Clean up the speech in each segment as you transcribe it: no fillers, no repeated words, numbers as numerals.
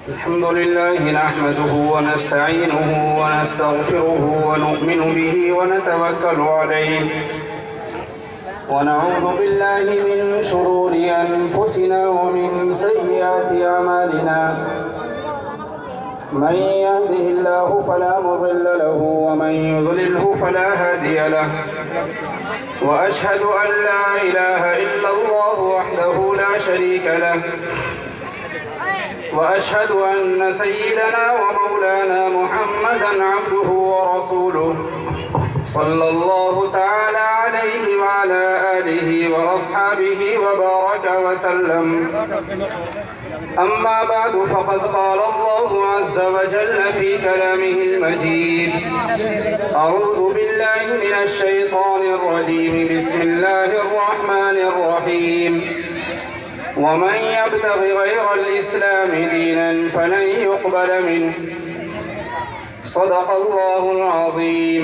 الحمد لله نحمده ونستعينه ونستغفره ونؤمن به ونتوكل عليه ونعوذ بالله من شرور أنفسنا ومن سيئات أعمالنا من يهده الله فلا مضل له ومن يضلله فلا هادي له وأشهد أن لا إله إلا الله وحده لا شريك له وأشهد أن سيدنا ومولانا محمدًا عبده ورسوله صلى الله تعالى عليه وعلى آله وأصحابه وبارك وسلم. أما بعد فقد قال الله عز وجل في كلامه المجيد: أعوذ بالله من الشيطان الرجيم بسم الله الرحمن الرحيم. ومن يبتغ غير الإسلام دينا فلن يقبل منه صدق الله العظيم.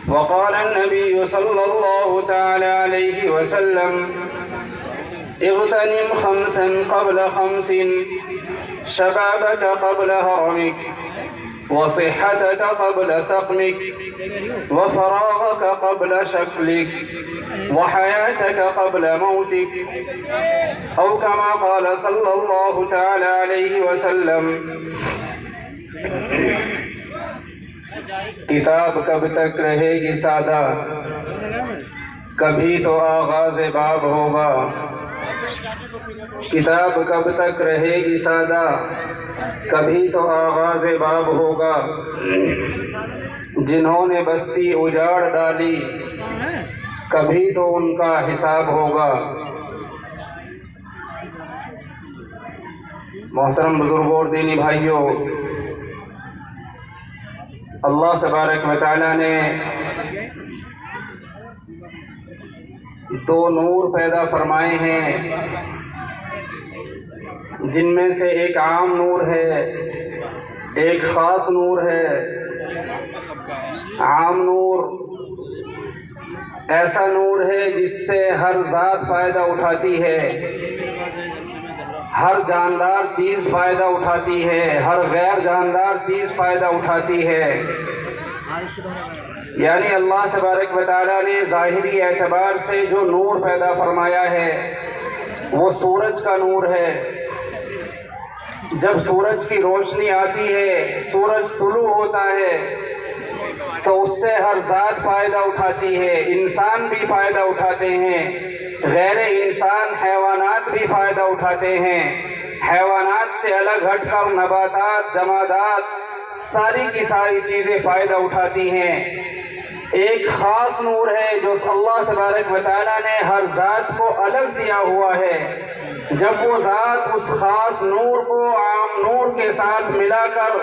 وقال النبي صلى الله تعالى عليه وسلم: اغتنم خمسا قبل خمس، شبابك قبل هرمك، وصحتك قبل سقمك، وفراغك قبل شغلك، وحياتك قبل موتك، أو كما قال صلى الله تعالى عليه وسلم. کتاب کب تک رہے گی سادہ، کبھی تو آغاز باب ہوگا. کتاب کب تک رہے گی سادہ، کبھی تو آغاز باب ہوگا. جنہوں نے بستی اجاڑ ڈالی، کبھی تو ان کا حساب ہوگا. محترم بزرگوں اور دینی بھائیوں، اللہ تبارک و تعالیٰ نے دو نور پیدا فرمائے ہیں، جن میں سے ایک عام نور ہے، ایک خاص نور ہے. عام نور ایسا نور ہے جس سے ہر ذات فائدہ اٹھاتی ہے، ہر جاندار چیز فائدہ اٹھاتی ہے، ہر غیر جاندار چیز فائدہ اٹھاتی ہے. یعنی اللہ تبارک و تعالیٰ نے ظاہری اعتبار سے جو نور پیدا فرمایا ہے وہ سورج کا نور ہے. جب سورج کی روشنی آتی ہے، سورج طلوع ہوتا ہے، تو اس سے ہر ذات فائدہ اٹھاتی ہے. انسان بھی فائدہ اٹھاتے ہیں، غیر انسان حیوانات بھی فائدہ اٹھاتے ہیں. حیوانات سے الگ ہٹ کر نباتات، جمادات، ساری کی ساری چیزیں فائدہ اٹھاتی ہیں. ایک خاص نور ہے جو اللہ تبارک و تعالیٰ نے ہر ذات کو الگ دیا ہوا ہے. جب وہ ذات اس خاص نور کو عام نور کے ساتھ ملا کر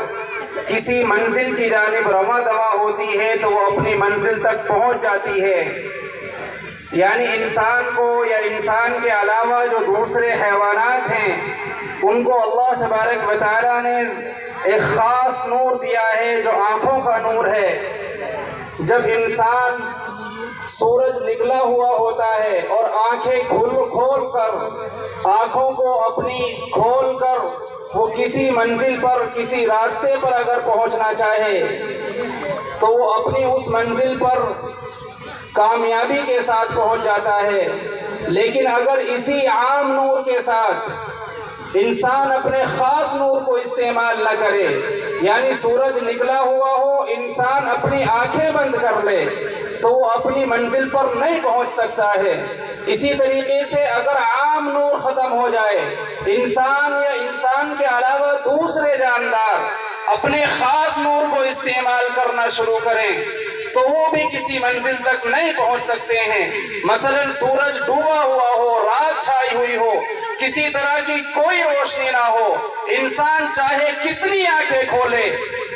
کسی منزل کی جانب رواں دواں ہوتی ہے تو وہ اپنی منزل تک پہنچ جاتی ہے. یعنی انسان کو یا انسان کے علاوہ جو دوسرے حیوانات ہیں ان کو اللہ تبارک و تعالیٰ نے ایک خاص نور دیا ہے جو آنکھوں کا نور ہے. جب انسان سورج نکلا ہوا ہوتا ہے اور آنکھیں کھول کر آنکھوں کو اپنی کھول کر وہ کسی منزل پر، کسی راستے پر اگر پہنچنا چاہے تو وہ اپنی اس منزل پر کامیابی کے ساتھ پہنچ جاتا ہے. لیکن اگر اسی عام نور کے ساتھ انسان اپنے خاص نور کو استعمال نہ کرے، یعنی سورج نکلا ہوا ہو، انسان اپنی آنکھیں بند کر لے تو وہ اپنی منزل پر نہیں پہنچ سکتا ہے. اسی طریقے سے اگر عام نور ختم ہو جائے، انسان یا انسان کے علاوہ دوسرے جاندار اپنے خاص نور کو استعمال کرنا شروع کریں تو وہ بھی کسی منزل تک نہیں پہنچ سکتے ہیں. مثلا سورج ڈوبا ہوا ہو، رات چھائی ہوئی ہو، کسی طرح کی کوئی روشنی نہ ہو، انسان چاہے کتنی آنکھیں کھولے،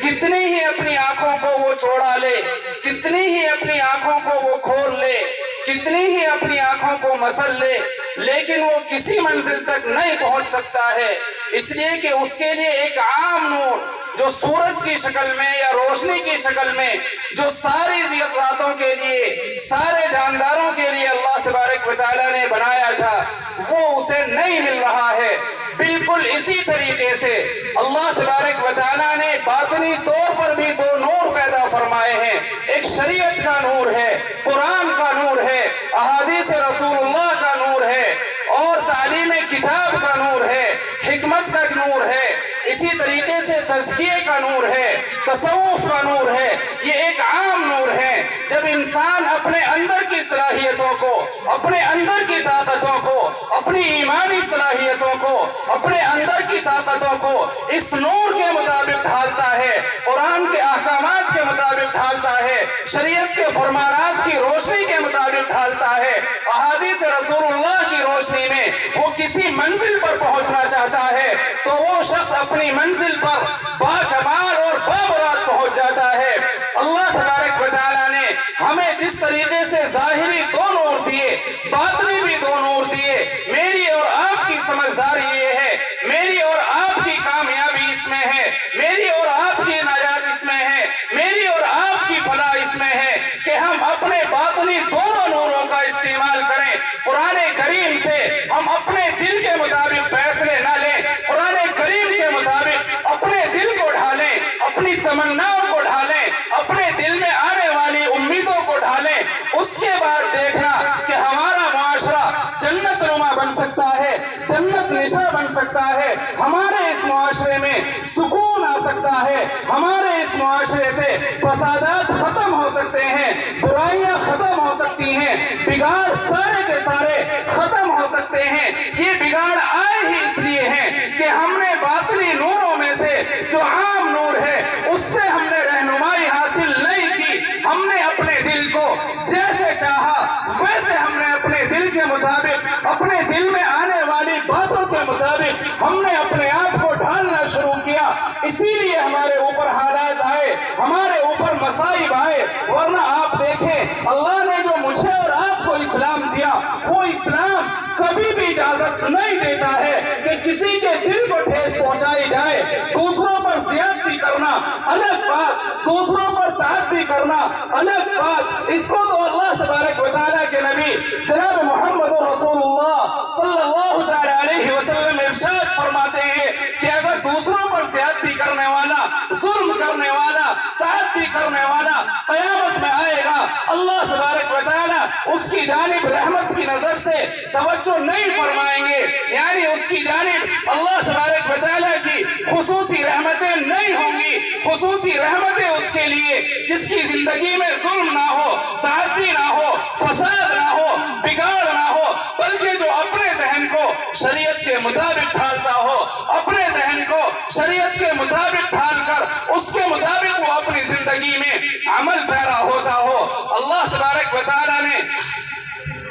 کتنی ہی اپنی آنکھوں کو وہ چوڑا لے، کتنی ہی اپنی آنکھوں کو وہ کھول لے، کتنی ہی اپنی آنکھوں کو مسل لے لیکن وہ کسی منزل تک نہیں پہنچ سکتا ہے، اس لیے کہ اس کے لیے ایک عام نور جو سورج کی شکل میں یا روشنی کی شکل میں جو ساری ذاتوں کے لیے، سارے جانداروں کے لیے اللہ تبارک و تعالیٰ نے بنایا تھا، وہ اسے نہیں مل رہا ہے۔ بالکل اسی طریقے سے اللہ تبارک و تعالیٰ نے باطنی طور پر بھی دو نور پیدا فرمائے ہیں، ایک شریعت کا نور ہے، قرآن کا نور ہے، احادیث رسول اللہ کا نور ہے، اور تعلیم کتاب کا نور ہے، حکمت کا نور ہے، اسی طریقے سے تزکیے کا نور ہے، تصوف کا نور ہے۔ یہ ایک عام نور ہے۔ جب انسان اپنے اندر کی صلاحیتوں کو، اپنے اندر کی طاقتوں کو، اپنی ایمانی صلاحیتوں کو، اپنے اندر کی طاقتوں کو اس نور کے مطابق ڈھالتا ہے، قرآن کے احکامات کے مطابق ڈھالتا ہے، شریعت کے فرمانات کی روشنی کے مطابق ڈھالتا ہے، احادیث رسول اللہ کی روشنی میں وہ کسی منزل پر پہنچنا چاہتا ہے تو وہ شخص اپنی منزل پر باکمال اور بامراد پہنچ جاتا ہے۔ اللہ تبارک و تعالیٰ نے ہمیں جس طریقے سے ظاہری دو نور دیے، باطنی بھی دو نور دیے، میری اور آپ کی سمجھداری یہ ہے، میری اور آپ کی کامیابی اس میں ہے، میری اور آپ کی نجات اس میں ہے، میری اور آپ کی فلاح اس میں ہے کہ ہم اپنے باطنی دونوں نوروں کا استعمال کریں۔ قرآن کریم سے ہم اپنے دل کے مطابق فیصلے نہ لیں، قرآن کریم کے مطابق اپنے دل کو ڈھالیں، اپنی تمناؤں کو ڈھالیں، اپنے دل میں آنے والی امیدوں کو ڈھالیں۔ اس کے بعد دیکھنا کہ ہمارا معاشرہ جنت نما بن سکتا ہے، جنت نشا بن سکتا ہے، ہمارے اس معاشرے میں سکون آ سکتا ہے، ہمارے اس معاشرے سے فسادات ختم ہو سکتے ہیں، برائیاں ختم ہو سکتی ہیں، بگاڑ سارے کے سارے ختم ہو سکتے ہیں۔ یہ بگاڑ آئے ہی اس لیے ہیں کہ ہم نے باطنی نوروں میں سے جو عام نور ہے اس سے ہم نے رہنمائی حاصل نہیں کی۔ ہم نے اپنے دل کو جیسے چاہا ویسے ہم نے اپنے دل کے مطابق، اپنے دل میں آنے والی باتوں کے مطابق ہم نے اپنے آپ کو ڈھالنا شروع کیا، اسی لیے ہمارے اوپر حالات آئے، ہمارے اوپر مصائب آئے۔ ورنہ آپ دیکھیں اللہ نے جو مجھے اور آپ کو اسلام دیا، وہ اسلام کبھی بھی اجازت نہیں دیتا ہے کہ کسی کے دل کو ٹھیس پہنچائی جائے۔ دوسروں پر زیادتی کرنا الگ بات، دوسروں پر تعدی کرنا الگ بات، اس کو تو اللہ تبارک و تعالیٰ کے نبی جناب محمد رسول اللہ صلی اللہ تعالیٰ علیہ وسلم ارشاد فرماتے ہیں کہ اگر دوسروں پر زیادتی کرنے والا، ظلم کرنے والا، تعدی کرنے والا قیامت میں آئے گا، اللہ تبارک و تعالیٰ اس کی جانب رحمت کی نظر سے توجہ نہیں فرمائیں گے، یعنی اس کی جانب اللہ تبارک و تعالیٰ کی خصوصی رحمتیں نہیں ہوں گی۔ خصوصی رحمتیں اس کے لیے جس کی زندگی میں ظلم نہ ہو، تعدی نہ ہو، فساد نہ ہو، بگاڑ نہ ہو، بلکہ جو اپنے ذہن کو شریعت کے مطابق ڈھالتا ہو، اپنے ذہن کو شریعت کے مطابق ڈھال کر اس کے مطابق وہ اپنی زندگی میں عمل پیرا ہوتا ہو۔ اللہ تبارک و تعالیٰ نے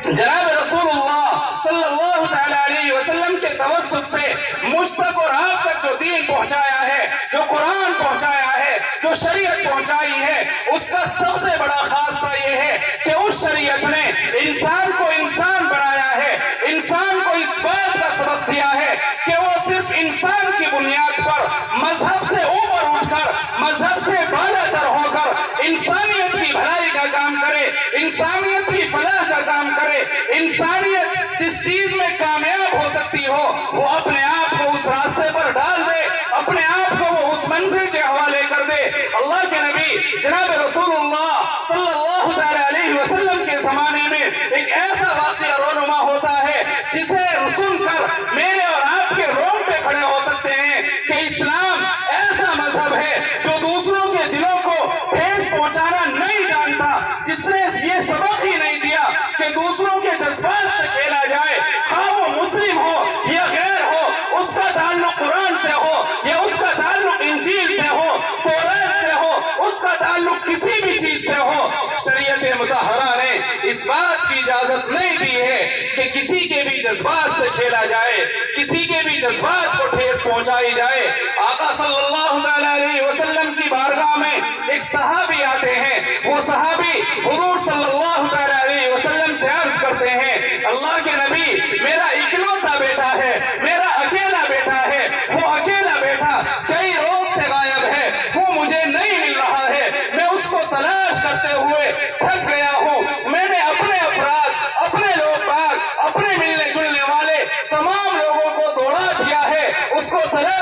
جناب رسول اللہ صلی اللہ تعالیٰ علیہ وسلم کے توسط سے مجھ تک اور آپ تک جو دین پہنچایا ہے، جو قرآن پہنچایا ہے، جو شریعت پہنچائی ہے، اس کا سب سے بڑا خاصہ یہ ہے کہ اس شریعت نے انسان کو انسان بنایا ہے، انسان کو اس بات کا سبق دیا ہے کہ وہ صرف انسان کی بنیاد پر مذہب سے اوپر اٹھ کر، مذہب سے بالا تر ہو کر انسانیت کی بھلائی کا کام کرے، انسانیت کی فلاح کا کام کرے۔ انسانیت جس چیز میں کامیاب ہو سکتی ہو وہ اپنے آپ کو اس راستے پر ڈال دے، اپنے آپ کو وہ اس منزل کے حوالے کر دے۔ اللہ کے نبی جناب رسول اللہ صلی اللہ تعالیٰ علیہ وسلم کے زمانے میں ایک ایسا واقعہ رونما ہوتا ہے جسے سن کر میرے اور آپ کے رونگٹے کھڑے ہو سکتے ہیں کہ اسلام ایسا مذہب ہے جو دوسروں کے دلوں کو ٹھیس پہنچانا نہیں جانتا، جس نے یہ سبق ہی نہیں دیا کہ دوسروں کے جذبات سے کھیلا جائے، خواہ وہ مسلم ہو یا غیر ہو، اس کا تعلق قرآن سے ہو یا اس کا تعلق انجیل سے ہو، تورات سے ہو، اس کا تعلق کسی بھی چیز سے ہو۔ شریعت مطہرہ نے اس بات کی اجازت نہیں دی ہے کہ کسی کے بھی جذبات سے کھیلا جائے، کسی کے بھی جذبات کو ٹھیس پہنچائی جائے۔ آقا صلی اللہ تعالیٰ علیہ وسلم کی بارگاہ میں ایک صحابی آتے ہیں، وہ صحابی حضور صلی اللہ تعالیٰ علیہ وسلم سے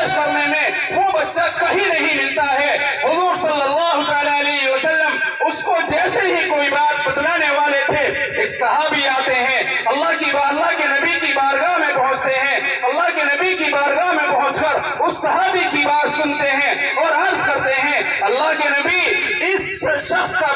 تلاش کرنے میں وہ بچہ کہیں نہیں ملتا ہے۔ حضور صلی اللہ علیہ وسلم اس کو جیسے ہی کوئی بات بتلانے والے تھے، ایک صحابی آتے ہیں، اللہ کے نبی کی بارگاہ میں پہنچتے ہیں، اللہ کے نبی کی بارگاہ میں پہنچ کر اس صحابی کی بات سنتے ہیں اور عرض کرتے ہیں، اللہ کے نبی، اس شخص کا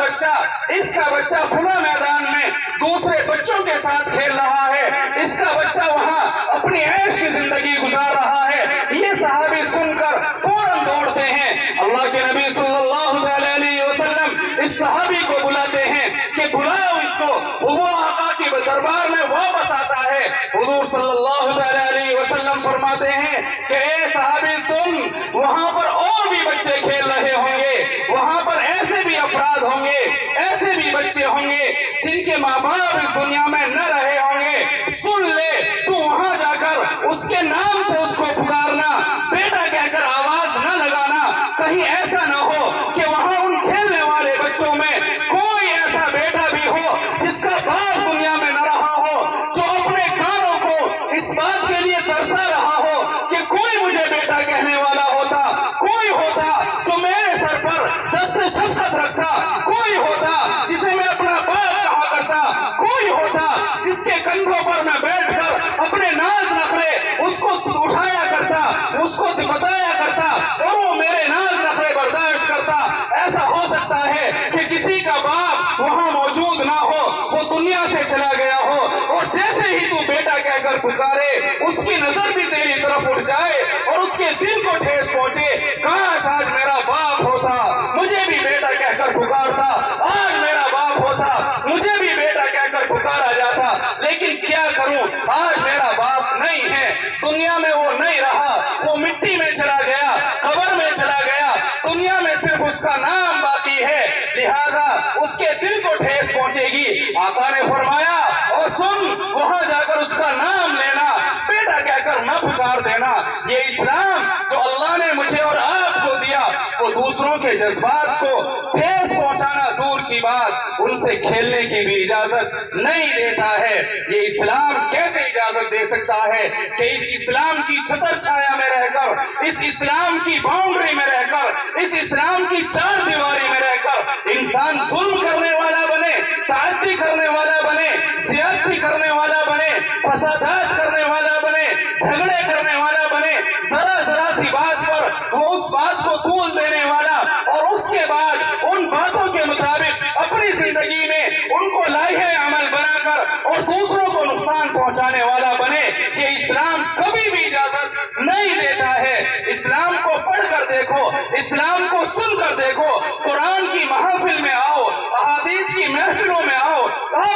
بچہ فلاں میدان میں دوسرے بچوں کے ساتھ کھیل رہا ہے، اس کا بچہ وہاں اپنی عیش کی زندگی گزار رہا ہے۔ یہ صحابی سن کر فوراً دوڑتے ہیں، اللہ کے نبی صلی اللہ علیہ وسلم اس صحابی کو بلاتے ہیں کہ بلاؤ اس کو، وہ آقا کے دربار میں واپس آتا ہے۔ حضور صلی اللہ علیہ وسلم فرماتے ہیں کہ اے صحابی سن، وہاں پر اور بھی بچے کھیل رہے ہوں گے، وہاں پر ایسے بھی افراد ہوں گے، ایسے بھی بچے ہوں گے جن کے ماں باپ اس دنیا میں نہ رہے ہوں گے، سن لے، تو وہاں جا کر اس کے نام سے اس کو پکارنا، بیٹا کہہ کر آواز نہ لگانا، کہیں ایسا نہ ہو کہ وہاں ان کھیلنے والے بچوں میں کوئی ایسا بیٹا بھی ہو جس کا باپ دنیا میں نہ رہا ہو، جو اپنے کانوں کو اس بات کے لیے ترسا رہا ہو کہ کوئی مجھے بیٹا کہنے والا ہوتا، کوئی ہوتا جو میرے سر پر دست شفقت رکھتا، کوئی ہوتا جسے میں اپنا باپ کہا کرتا، کوئی ہوتا جس کے کندھوں پر میں بیٹھ کر اپنے ناز نخرے اس کو اٹھایا کرتا، اس کو بتایا کرتا اور وہ میرے ناز نخرے برداشت کرتا۔ ایسا ہو سکتا ہے کہ کسی کا باپ وہاں موجود نہ ہو، وہ دنیا سے چلا گیا ہو، اور جیسے ہی تو بیٹا کہہ کر پکارے اس کی نظر بھی تیری طرف اٹھ جائے اور اس کے دل کو ٹھیس پہنچے، کاش آج میرا باپ ہوتا، مجھے بھی بیٹا کہہ کر پکارتا، آج میرا باپ ہوتا، مجھے بھی بیٹا کہہ کر پکارا جاتا، لیکن کیا کروں، آج میرا باپ نہیں ہے، دنیا میں وہ نہیں رہا، وہ مٹی میں چلا گیا، قبر میں چلا گیا، دنیا میں صرف اس کا نام باقی ہے، لہٰذا اس کے دل کو ٹھیس پہنچے گی۔ آقا نے فرمایا، اور سن، وہاں جا کر اس کا نام لینا، بیٹا کہہ کر نہ پکار دینا۔ یہ اسلام جو اللہ نے مجھے اور آپ کو دیا، وہ دوسروں کے جذبات کو ٹھیس پہنچانا دور کی بات، ان سے کھیلنے کی بھی اجازت نہیں دیتا ہے۔ یہ اسلام کیسے اجازت دے سکتا ہے کہ اس اسلام کی چھتر چھایا میں رہ کر، اس اسلام کی باؤنڈری میں رہ کر، اس اسلام کی چار دیواری میں رہ کر انسان ظلم کرنے والا بنے، تعدی کرنے والا بنے، زیادتی کرنے والا بنے، فسادات کرنے والا بنے، جھگڑے کرنے والا بنے، ذرا سی بات پر وہ اس بات کو طول دینے والا، اور اس کے بعد ان باتوں کے مطابق اپنی زندگی میں ان کو لائحہ عمل بنا کر اور دوسروں کو نقصان پہنچانے والا بنے۔ یہ اسلام کبھی بھی اجازت نہیں دیتا ہے۔ اسلام کو پڑھ کر دیکھو، اسلام کو سن کر دیکھو، قرآن کی محافل میں آؤ، احادیث کی محفلوں میں آؤ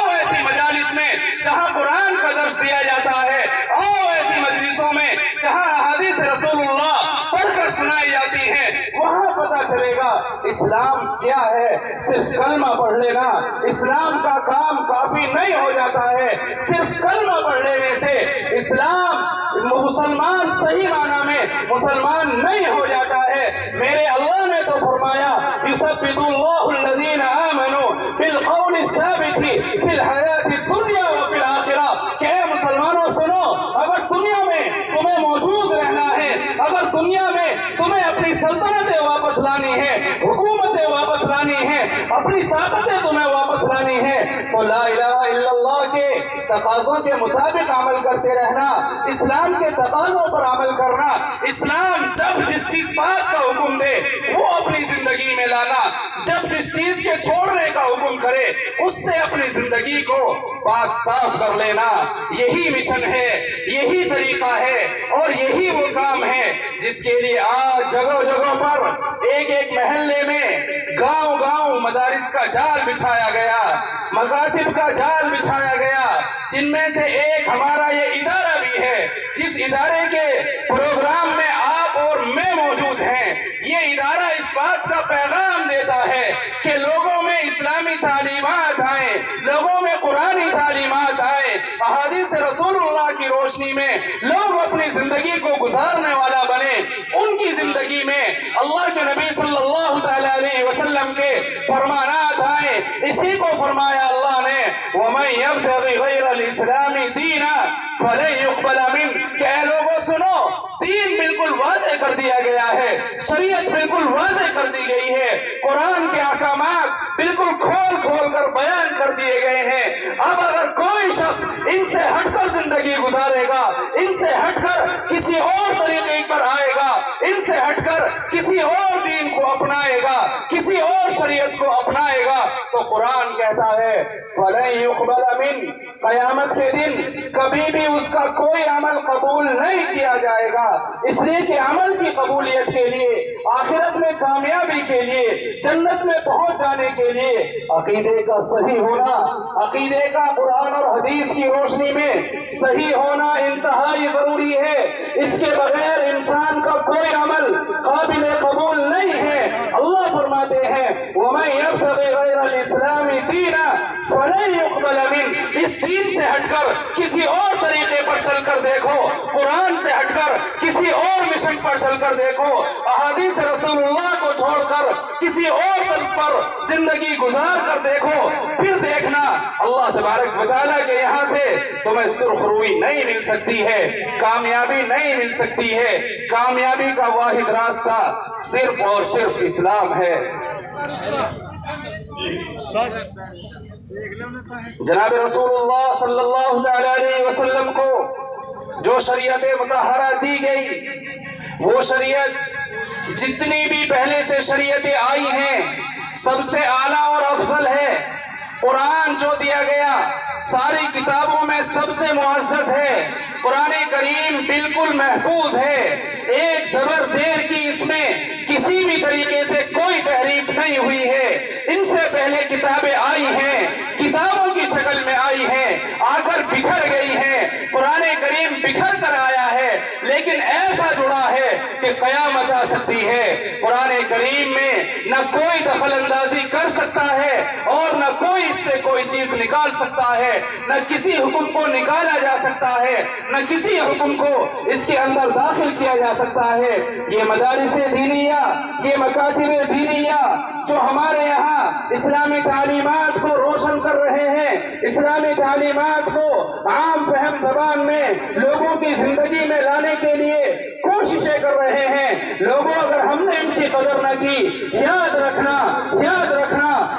ایسی مجالس میں جہاں قرآن کا درس دیا جاتا ہے، آؤ ایسی مجلسوں میں جہاں احادیث رسول اللہ پڑھ کر سنائی جاتی ہیں، وہاں پتہ چلے گا اسلام کیا ہے۔ صرف کلمہ پڑھ لینا اسلام کا کام کافی نہیں ہو جاتا ہے، صرف کلمہ پڑھ لینے سے اسلام مسلمان صحیح معنی میں مسلمان نہیں ہو جاتا ہے۔ میرے اللہ نے تو فرمایا، یثبت اللہ الذین آمنوا بالقول الثابت فی الحیات الدنیا وفی الآخرہ، کہ اے مسلمانوں سنو، اگر دنیا میں تمہیں موجود رہنا ہے، اگر دنیا میں تمہیں اپنی سلطنتیں واپس لانی ہے، حکومتیں واپس لانی ہے، اپنی طاقتیں تمہیں واپس لانی ہے، تو لا الہ الا اللہ کے تقاضوں کے مطابق عمل کرتے رہنا، اسلام کے تقاضوں پر عمل کرنا۔ اسلام جب جس چیز بات کا حکم دے وہ اپنی زندگی میں لانا، جب جس چیز کے چھوڑنے کا حکم کرے اس سے اپنی زندگی کو پاک صاف کر لینا، یہی مشن ہے، یہی طریقہ ہے، اور یہی وہ کام ہے جس کے لیے آج جگہ جگہ پر ایک ایک محلے میں گاؤں گاؤں مدارس کا جال بچھایا گیا، مکاتب کا جال بچھایا گیا، جن میں سے ایک ہمارا یہ ادارہ بھی ہے، جس ادارے کے پروگرام میں آپ اور میں موجود ہیں۔ یہ ادارہ اس بات کا پیغام دیتا ہے کہ لوگوں میں اسلامی تعلیمات آئیں، لوگوں میں قرآنی تعلیمات آئیں، احادیث رسول اللہ کی روشنی میں لوگ اپنی زندگی کو گزارنے والا بنے، ان کی زندگی میں اللہ کے نبی صلی اللہ تعالی علیہ وسلم کے فرمانات آئیں۔ اسی کو فرمایا اللہ نے، وَمَن يَبْتَغِ غَيْرَ الْإِسْلَامِ دِينًا فَلَن يُقْبَلَ مِنْهُ، کہ اے لوگوں سنو، دین بالکل واضح کر شریعت بالکل واضح کر دی گئی ہے، قرآن کے احکامات بالکل کھول کھول کر بیان کر دیے گئے ہیں۔ اب اگر کوئی شخص ان سے ہٹ کر زندگی گزارے گا، ان سے ہٹ کر کسی اور طریقے پر آئے گا، ان سے ہٹ کر کسی اور دین کو اپنائے گا، کسی اور شریعت کو اپنائے گا، تو قرآن کہتا ہے فَلَن يُقْبَلَ مِنْ، قیامت کے دن کبھی بھی اس کا کوئی عمل قبول نہیں کیا جائے گا، اس لیے کہ عمل کی قبولیت کے لیے، آخرت میں کامیابی کے لیے، جنت میں پہنچ جانے کے لیے عقیدے کا صحیح ہونا، عقیدے کا قرآن اور حدیث کی روشنی میں صحیح ہونا انتہائی ضروری ہے۔ اس کے بغیر انسان کا کوئی عمل قابل قبول نہیں ہے۔ اللہ فرماتے ہیں وَمَن يَبْتَغِ غَيْرَ الْإِسْلَامِ دِينًا فَلَن يُقْبَلَ مِنْهُ، اس دین سے ہٹ کر کسی اور طریقے پر چل کر دیکھو، قرآن سے ہٹ کر کسی اور مشن پر چل کر دیکھو، احادیث رسول اللہ کو چھوڑ کر کسی اور طرز پر زندگی گزار کر دیکھو، پھر دیکھنا اللہ تبارک و تعالیٰ کے یہاں سے تمہیں سرخ روئی نہیں مل سکتی ہے، کامیابی نہیں مل سکتی ہے۔ کامیابی کا واحد راستہ صرف اور صرف اسلام ہے۔ جناب رسول اللہ صلی اللہ علیہ وسلم کو جو شریعت مطہرہ دی گئی، وہ شریعت جتنی بھی پہلے سے شریعتیں آئی ہیں سب سے اعلیٰ اور افضل ہے۔ قرآن جو دیا گیا ساری کتابوں میں سب سے معزز ہے۔ قرآن کریم بالکل محفوظ ہے، ایک زبر زیر کی اس میں کسی بھی طریقے سے کوئی تحریف نہیں ہوئی ہے۔ ان سے پہلے کتابیں آئی ہیں، کتابوں کی شکل میں آئی ہیں، آ کر بکھر گئی ہیں۔ قرآن کریم بکھر کر آیا ہے لیکن ایسا جڑا ہے کہ قیامت آ سکتی ہے۔ قرآن کریم میں نہ کوئی دخل اندازی کر سکتا ہے اور نہ کوئی اس سے کوئی چیز نکال سکتا ہے، نہ کسی حکم کو نکالا جا سکتا ہے، نہ کسی حکم کو اس کے اندر داخل کیا جا سکتا ہے۔ یہ مدارس دینیہ، یہ مکاتب دینیہ جو ہمارے یہاں اسلامی تعلیمات کو روشن کر رہے ہیں، اسلامی تعلیمات کو عام فہم زبان میں لوگوں کی زندگی میں لانے کے لیے کوششیں کر رہے ہیں، لوگوں اگر ہم نے ان کی قدر نہ کی، یاد رکھنا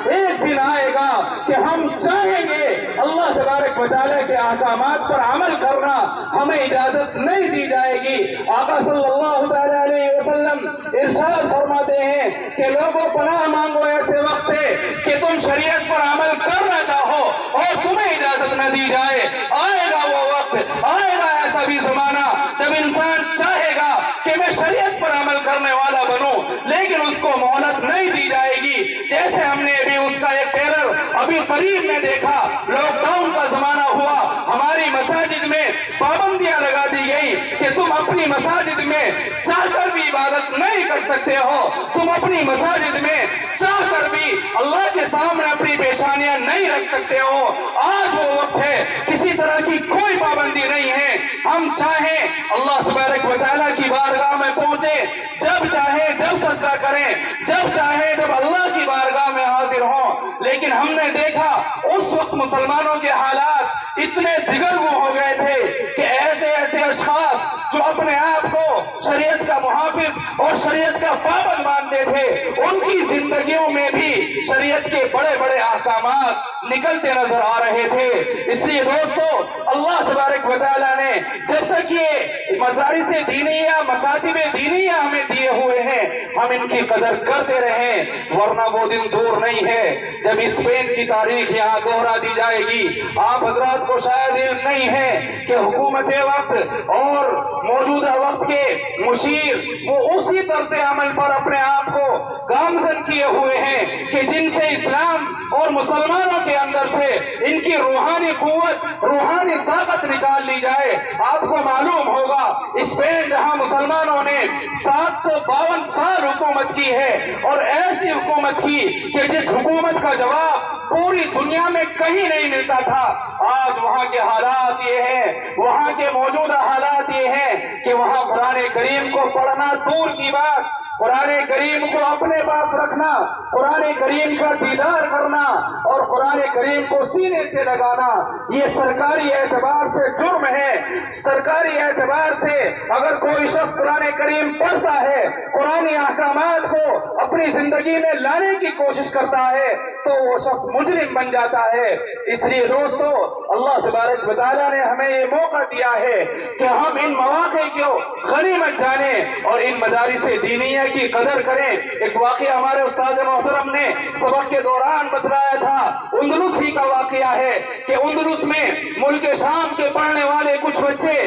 ایک دن آئے گا کہ ہم چاہیں گے اللہ تبارک و تعالیٰ کے احکامات پر عمل کرنا ہمیں اجازت نہیں دی جائے گی۔ آقا صلی اللہ تعالیٰ علیہ وسلم ارشاد فرماتے ہیں کہ لوگوں پناہ مانگو ایسے وقت سے کہ تم شریعت پر عمل کرنا چاہو اور تمہیں اجازت نہ دی جائے۔ آئے گا وہ وقت، آئے گا ایسا بھی زمانہ جب انسان چاہے گا کہ میں شریعت پر عمل کرنے والا بنوں لیکن اس کو مہلت نہیں دی جائے گی۔ جیسے ہم نے ابھی اس کا ایک ٹیلر ابھی قریب میں دیکھا، لاک ڈاؤن کا زمانہ ہوا، ہماری مساجد میں پابندیاں لگا دی گئی کہ تم اپنی مساجد میں چاہ کر بھی عبادت نہیں کر سکتے ہو، تم اپنی مساجد میں چاہ کر بھی اللہ کے سامنے اپنی پیشانیاں نہیں رکھ سکتے ہو۔ آج وہ وقت ہے، کسی طرح کی کوئی پابندی نہیں ہے، ہم چاہیں اللہ تبارک و تعالیٰ کی بارگاہ میں پہنچیں، جب چاہیں جب سجدہ کریں، جب چاہیں جب اللہ کی بارگاہ میں حاضر ہوں۔ لیکن ہم نے دیکھا اس وقت مسلمانوں کے حالات اتنے دگرگوں ہو گئے تھے کہ ایسے اشخاص جو اپنے آپ کو شریعت کا محافظ اور شریعت کا پابند مانتے تھے، ان کی زندگیوں میں بھی شریعت کے بڑے بڑے احکامات نکلتے نظر آ رہے تھے۔ اس لیے دوستو، اللہ تبارک و تعالیٰ نے جب تک یہ مدارس دینیہ، مکاتب دینیہ ہمیں دیے ہوئے ہیں، ہم ان کی قدر کرتے رہیں، ورنہ وہ دن دور نہیں ہے جب اسپین کی تاریخ یہاں دوہرا دی جائے گی۔ آپ حضرات کو شاید علم نہیں ہے کہ حکومت وقت اور موجودہ وقت کے مشیر وہ اسی طرز عمل پر اپنے آپ کو گامزن کیے ہوئے ہیں کہ جن سے اسلام اور مسلمانوں کے اندر سے ان کی روحانی قوت، روحانی طاقت نکال لی جائے۔ آپ کو معلوم ہوگا اسپین جہاں مسلمانوں نے 752 سال حکومت کی ہے اور ایسی حکومت کی کہ جس حکومت کا جواب پوری دنیا میں کہیں نہیں ملتا تھا، آج وہاں کے حالات یہ ہیں، وہاں کے موجودہ حالات یہ ہیں کہ وہاں قرآن کریم کو پڑھنا دور کی بات، قرآن کریم کو اپنے پاس رکھنا، قرآن کریم کا دیدار کرنا اور قرآن کریم کو سینے سے لگانا یہ سرکاری اعتبار سے جرم ہے۔ سرکاری اعتبار سے اگر کوئی شخص قرآن کریم پڑھتا ہے قرآنی احکامات کو اپنی زندگی میں لانے کی کوشش کرتا ہے تو وہ شخص مجرم بن جاتا ہے۔ اس لیے دوستو، اللہ تبارک و تعالیٰ نے ہمیں یہ موقع دیا ہے کہ ہم ان مواقع کو غنیمت جانیں اور ان مدارس دینیہ کی قدر کریں۔ ایک واقعہ ہمارے استاد محترم نے سبق کے دوران بتلایا تھا، اندلس ہی کا واقعہ ہے کہ اندلس میں ملک شام کے پڑھنے والے کچھ بچے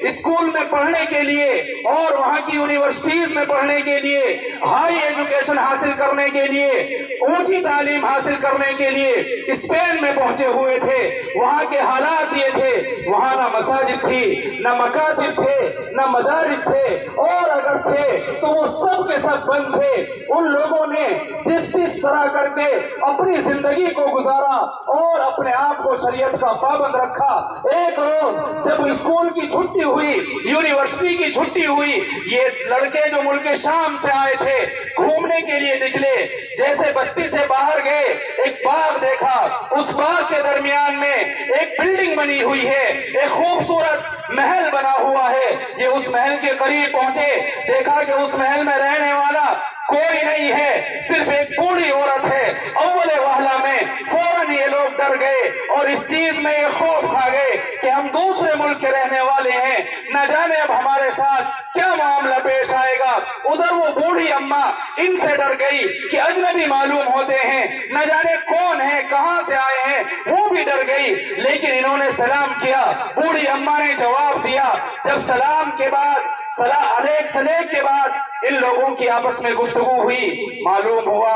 اسکول میں پڑھنے کے لیے اور وہاں کی یونیورسٹیز میں پڑھنے کے لیے، ہائی ایجوکیشن حاصل کرنے کے لیے، اونچی تعلیم حاصل کرنے کے لیے اسپین میں پہنچے ہوئے تھے۔ وہاں کے حالات یہ تھے، وہاں نہ مساجد تھی، نہ مکاتب تھے، نہ مدارس تھے، اور اگر تھے تو وہ سب کے سب بند تھے۔ ان لوگوں نے جس طرح کر کے اپنی زندگی کو گزارا اور اپنے آپ کو شریعت کا پابند رکھا۔ ایک روز جب اسکول کی چھٹی ہوئی، یونیورسٹی کی چھٹی ہوئی، یہ لڑکے جو ملک شام سے آئے تھے گھومنے کے لیے نکلے، جیسے بستی سے باہر گئے ایک باغ دیکھا، اس باغ کے درمیان میں ایک بلڈنگ بنی ہوئی ہے، ایک خوبصورت محل بنا ہوا ہے۔ یہ اس محل کے قریب پہنچے، دیکھا کہ اس محل میں رہنے والا کوئی نہیں ہے، صرف ایک بوڑھی عورت ہے۔ اول وہلہ میں فوراً یہ لوگ ڈر گئے اور اس چیز میں یہ خوف کھا گئے کہ ہم دوسرے ملک کے رہنے والے ہیں، نہ جانے اب ہمارے ساتھ کیا معاملہ پیش آئے گا۔ ادھر وہ بوڑھی اماں ان سے ڈر گئی کہ اجنبی معلوم ہوتے ہیں، نہ جانے کون ہیں، کہاں سے آئے ہیں، وہ بھی ڈر گئی۔ لیکن انہوں نے سلام کیا، بوڑھی اماں نے جواب دیا۔ جب سلام کے بعد علیک سلیک کے بعد ان لوگوں کی آپس میں گفتگو ہوئی، معلوم ہوا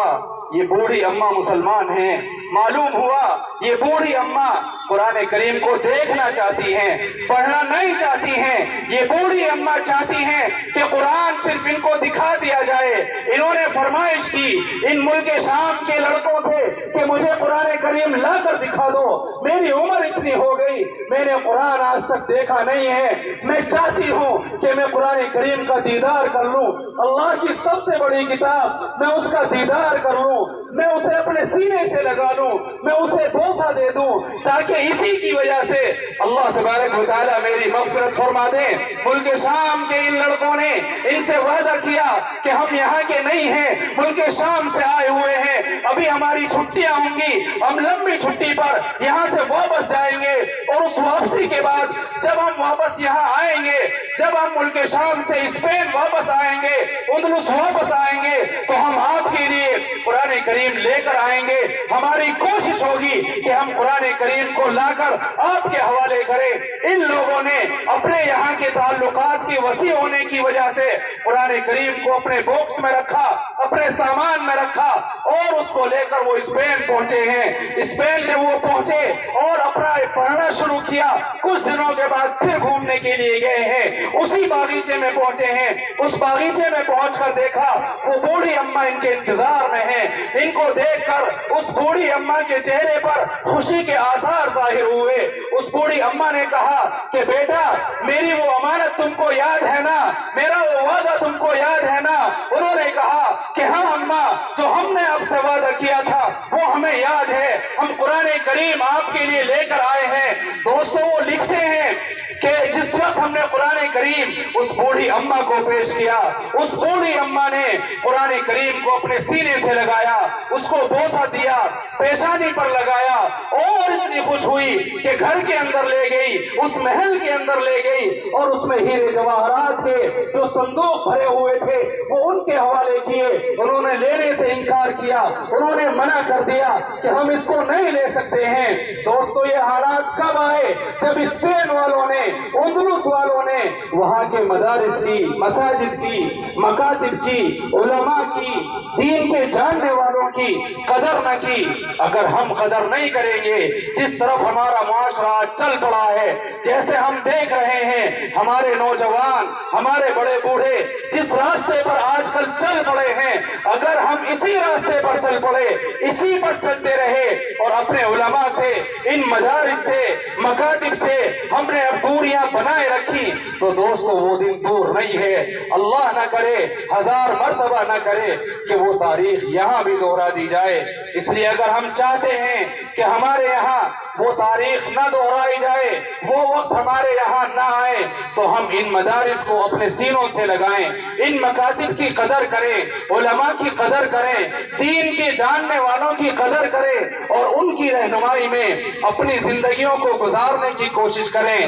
یہ بوڑھی اماں مسلمان ہیں، معلوم ہوا یہ بوڑھی اماں قرآن کریم کو دیکھنا چاہتی ہیں، پڑھنا نہیں چاہتی ہیں۔ یہ بوڑھی اماں چاہتی ہیں کہ قرآن صرف ان کو دکھا دیا جائے۔ انہوں نے فرمائش کی ان ملک شام کے لڑکوں سے کہ مجھے قرآن کریم لا کر دکھا دو، میری عمر اتنی ہو گئی، میں نے قرآن آج تک دیکھا نہیں ہے، میں چاہتی ہوں کہ میں قرآن کریم کا دیدار کر لوں، اللہ کی سب سے بڑی کتاب میں اس کا دیدار کر لوں، میں اسے اپنے سینے سے لگا لوں، میں اسے بوسہ دے دوں، تاکہ اسی کی وجہ سے اللہ تبارک و تعالیٰ میری مغفرت فرما دیں۔ ملک شام کے ان لڑکوں نے ان سے وعدہ کیا کہ ہم یہاں کے نہیں ہیں، ملک شام سے آئے ہوئے ہیں، ابھی ہماری چھٹیاں ہوں گی، ہم لمبی چھٹی پر یہاں سے واپس جائیں گے، اور اس واپسی کے بعد جب ہم واپس یہاں آئیں گے، جب ہم ملک شام سے اسپین واپس آئیں گے، اندلس واپس آئیں گے، تو ہم آپ کے لیے قرآن کریم لے کر آئیں گے۔ ہماری کوشش ہوگی کہ ہم قرآن کریم کو لا کر آپ کے حوالے کریں۔ ان لوگوں نے اپنے یہاں کے تعلقات کی وسیع ہونے کی وجہ سے قرآن کریم کو اپنے باکس میں رکھا، اپنے سامان میں رکھا، اور اس کو لے کر وہ اسپین پہنچے ہیں۔ اسپین میں وہ پہنچے اور اپنا پڑھنا شروع کیا۔ کچھ دنوں کے بعد پھر گھومنے کے لیے گئے ہیں، اسی باغیچے میں پہنچے ہیں۔ اس باغیچے میں پہنچ کر دیکھا وہ بوڑھی اماں ان کے انتظار میں ہیں۔ ان کو دیکھ کر اس بوڑھی اماں کے چہرے پر خوشی کے آثار ظاہر ہوئے۔ اس بوڑھی اماں نے کہا کہ بیٹا، میری وہ امانت تم کو یاد ہے نا، میرا وہ وعدہ تم کو یاد ہے نا؟ انہوں نے کہا کہ ہاں اماں، جو ہم نے آپ سے وعدہ کیا تھا وہ ہمیں یاد ہے، ہم قرآن کریم آپ کے لیے لے کر آئے ہیں۔ دوستو، وہ لکھتے ہیں کہ جس وقت ہم نے قرآن کریم اس بوڑھی اماں کو پیش کیا، اس بوڑھی اماں نے قرآن کریم کو اپنے سینے سے لگایا، اس کو بوسہ دیا، پیشانی پر لگایا، اور اتنی خوش ہوئی کہ گھر کے اندر لے گئی، اس محل کے اندر لے گئی، اور اس میں ہیرے جواہرات کے جو صندوق بھرے ہوئے تھے وہ ان کے حوالے کیے۔ انہوں نے لینے سے انکار کیا، انہوں نے منع کر دیا کہ ہم اس کو نہیں لے سکتے ہیں۔ دوستو، یہ حالات کب آئے؟ جب اسپین والوں نے، اندلس والوں نے وہاں کے مدارس کی، مساجد کی، مکاتب کی، علماء کی، دین کے جاننے والوں کی قدر نہ کی۔ اگر ہم قدر نہیں کریں گے، جس طرف ہمارا معاشرہ چل پڑا ہے، جیسے ہم دیکھ رہے ہیں ہمارے نوجوان، ہمارے بڑے بوڑھے جس راستے پر آج کل چل پڑے ہیں، اگر ہم اسی راستے پر چل پڑے، اسی پر چلتے رہے اور اپنے علماء سے، ان مدارس سے، مکاتب سے ہم نے اب دوریاں بنائے رکھی تو دوستو وہ دن دور نہیں ہے۔ اللہ نہ کرے، 1000 مرتبہ نہ کرے کہ وہ تاریخ یہاں بھی دوہرا دی جائے۔ اس لیے اگر ہم چاہتے ہیں کہ ہمارے یہاں وہ تاریخ نہ دہرائی جائے، وہ وقت ہمارے یہاں نہ آئے، تو ہم ان مدارس کو اپنے سینوں سے لگائیں، ان مکاتب کی قدر کریں، علماء کی قدر کریں، دین کے جاننے والوں کی قدر کریں اور ان کی رہنمائی میں اپنی زندگیوں کو گزارنے کی کوشش کریں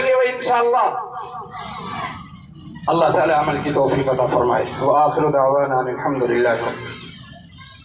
گے وہ انشاءاللہ اللہ تعالی عمل کی توفیق عطا فرمائے۔ وآخر دعوانا الحمدللہ۔